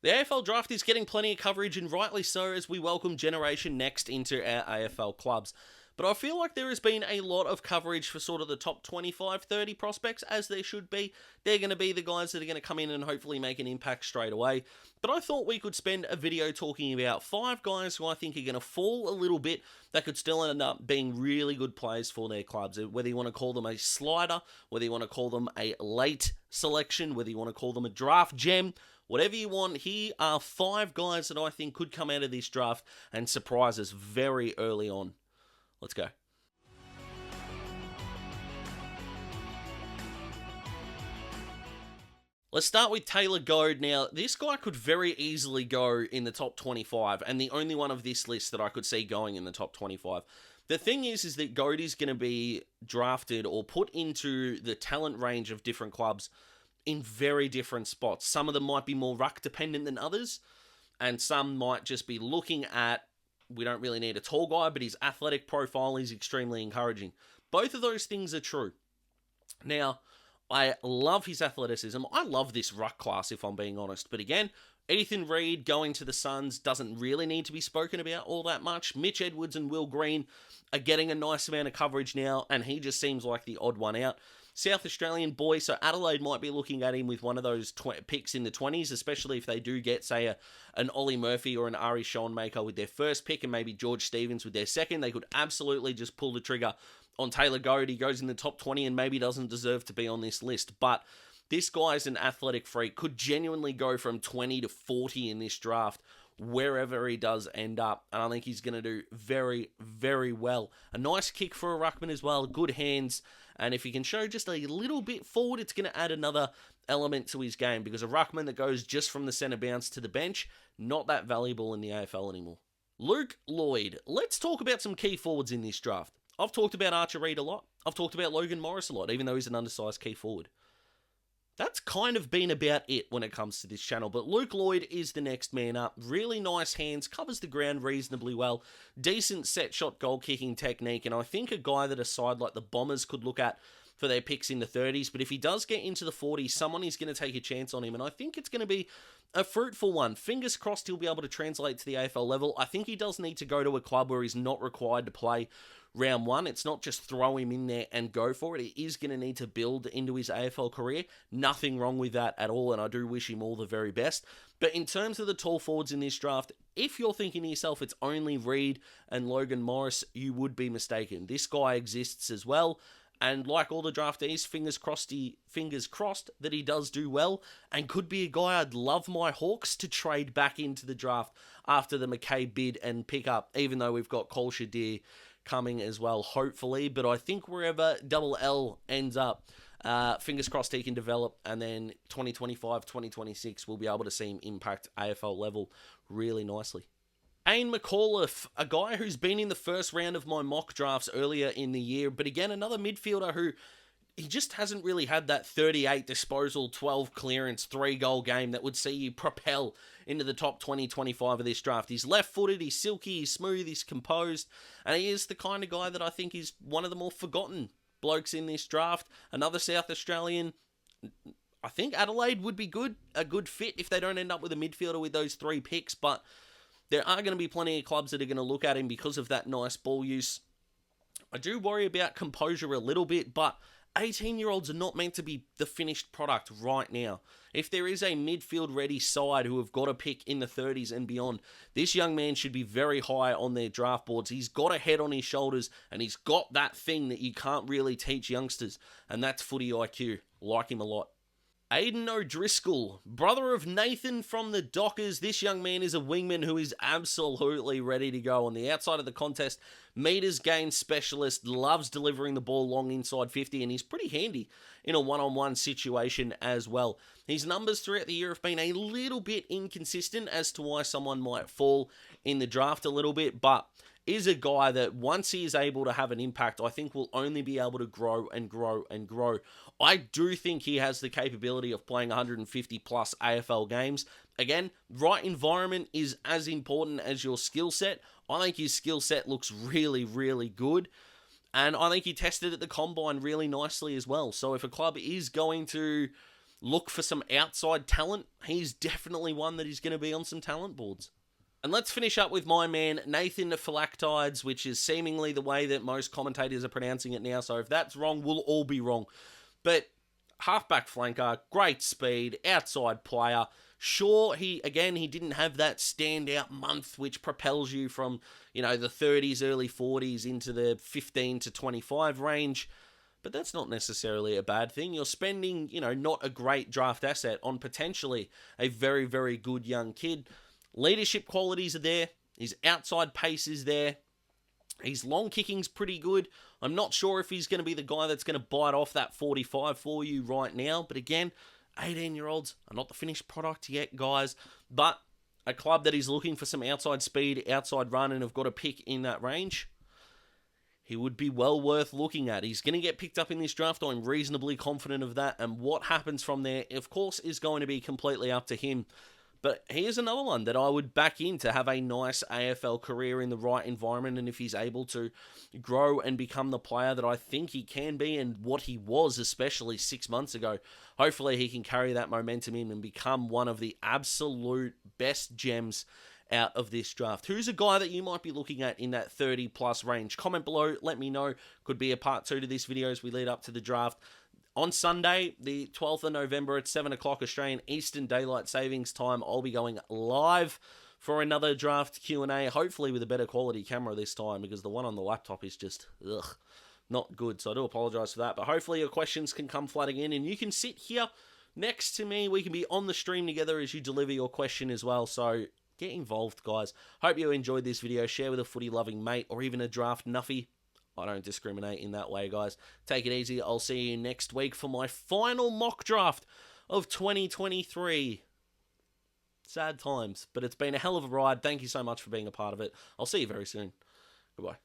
The AFL Draft is getting plenty of coverage, and rightly so, as we welcome Generation Next into our AFL clubs. But I feel like there has been a lot of coverage for sort of the top 25, 30 prospects, as there should be. They're going to be the guys that are going to come in and hopefully make an impact straight away. But I thought we could spend a video talking about 5 guys who I think are going to fall a little bit that could still end up being really good players for their clubs. Whether you want to call them a slider, whether you want to call them a late selection, whether you want to call them a draft gem, whatever you want, here are 5 guys that I think could come out of this draft and surprise us very early on. Let's go. Let's start with Taylor Goad. Now, this guy could very easily go in the top 25, and the only one of this list that I could see going in the top 25. The thing is that Goad is going to be drafted or put into the talent range of different clubs in very different spots. Some of them might be more ruck dependent than others, and some might just be looking at, we don't really need a tall guy, but his athletic profile is extremely encouraging. Both of those things are true. Now, I love his athleticism. I love this ruck class, if I'm being honest. But again, Ethan Reid going to the Suns doesn't really need to be spoken about all that much. Mitch Edwards and Will Green are getting a nice amount of coverage now, and he just seems like the odd one out. South Australian boy, so Adelaide might be looking at him with one of those picks in the 20s, especially if they do get, say, an Ollie Murphy or an Ari Schoenmaker with their first pick and maybe George Stevens with their second. They could absolutely just pull the trigger on Taylor Goad. He goes in the top 20 and maybe doesn't deserve to be on this list, but this guy's an athletic freak, could genuinely go from 20 to 40 in this draft wherever he does end up, and I think he's going to do very, very well. A nice kick for a ruckman as well, good hands, and if he can show just a little bit forward, it's going to add another element to his game, because a ruckman that goes just from the centre bounce to the bench, not that valuable in the AFL anymore. Luke Lloyd. Let's talk about some key forwards in this draft. I've talked about Archer Reid a lot. I've talked about Logan Morris a lot, even though he's an undersized key forward. That's kind of been about it when it comes to this channel, but Luke Lloyd is the next man up. Really nice hands, covers the ground reasonably well, decent set shot goal kicking technique, and I think a guy that a side like the Bombers could look at for their picks in the 30s, but if he does get into the 40s, someone is going to take a chance on him, and I think it's going to be a fruitful one. Fingers crossed he'll be able to translate to the AFL level. I think he does need to go to a club where he's not required to play round one. It's not just throw him in there and go for it. He is going to need to build into his AFL career. Nothing wrong with that at all, and I do wish him all the very best. But in terms of the tall forwards in this draft, if you're thinking to yourself it's only Reid and Logan Morris, you would be mistaken. This guy exists as well. And like all the draftees, fingers crossed that he does do well, and could be a guy I'd love my Hawks to trade back into the draft after the McKay bid and pick up, even though we've got Cole Shadir coming as well, hopefully. But I think wherever Double L ends up, fingers crossed he can develop, and then 2025, 2026, we'll be able to see him impact AFL level really nicely. Aine McAuliffe, a guy who's been in the first round of my mock drafts earlier in the year, but again, another midfielder who he just hasn't really had that 38 disposal, 12 clearance, 3-goal game that would see you propel into the top 20, 25 of this draft. He's left-footed, he's silky, he's smooth, he's composed, and he is the kind of guy that I think is one of the more forgotten blokes in this draft. Another South Australian. I think Adelaide would be a good fit if they don't end up with a midfielder with those 3 picks, but there are going to be plenty of clubs that are going to look at him because of that nice ball use. I do worry about composure a little bit, but 18-year-olds are not meant to be the finished product right now. If there is a midfield-ready side who have got a pick in the 30s and beyond, this young man should be very high on their draft boards. He's got a head on his shoulders, and he's got that thing that you can't really teach youngsters, and that's footy IQ. Like him a lot. Aidan O'Driscoll, brother of Nathan from the Dockers. This young man is a wingman who is absolutely ready to go on the outside of the contest. Meters gain specialist, loves delivering the ball long inside 50, and he's pretty handy in a one-on-one situation as well. His numbers throughout the year have been a little bit inconsistent as to why someone might fall in the draft a little bit, but is a guy that once he is able to have an impact, I think will only be able to grow and grow and grow. I do think he has the capability of playing 150 plus AFL games. Again, right environment is as important as your skill set. I think his skill set looks really, really good. And I think he tested at the combine really nicely as well. So if a club is going to look for some outside talent, he's definitely one that is going to be on some talent boards. And let's finish up with my man, Nathan Philactides, which is seemingly the way that most commentators are pronouncing it now. So if that's wrong, we'll all be wrong. But halfback flanker, great speed, outside player. Sure, he didn't have that standout month which propels you from, the 30s, early 40s into the 15 to 25 range. But that's not necessarily a bad thing. You're spending, not a great draft asset on potentially a very, very good young kid. Leadership qualities are there. His outside pace is there. His long kicking's pretty good. I'm not sure if he's going to be the guy that's going to bite off that 45 for you right now. But again, 18-year-olds are not the finished product yet, guys. But a club that is looking for some outside speed, outside run, and have got a pick in that range, he would be well worth looking at. He's going to get picked up in this draft. I'm reasonably confident of that. And what happens from there, of course, is going to be completely up to him. But here's another one that I would back in to have a nice AFL career in the right environment, and if he's able to grow and become the player that I think he can be and what he was, especially 6 months ago, hopefully he can carry that momentum in and become one of the absolute best gems out of this draft. Who's a guy that you might be looking at in that 30-plus range? Comment below, let me know. Could be a part 2 to this video as we lead up to the draft. On Sunday, the 12th of November at 7 o'clock Australian Eastern Daylight Savings Time, I'll be going live for another draft Q&A, hopefully with a better quality camera this time, because the one on the laptop is just, not good. So I do apologise for that, but hopefully your questions can come flooding in, and you can sit here next to me. We can be on the stream together as you deliver your question as well, so get involved, guys. Hope you enjoyed this video. Share with a footy-loving mate or even a draft nuffy. I don't discriminate in that way, guys. Take it easy. I'll see you next week for my final mock draft of 2023. Sad times, but it's been a hell of a ride. Thank you so much for being a part of it. I'll see you very soon. Goodbye.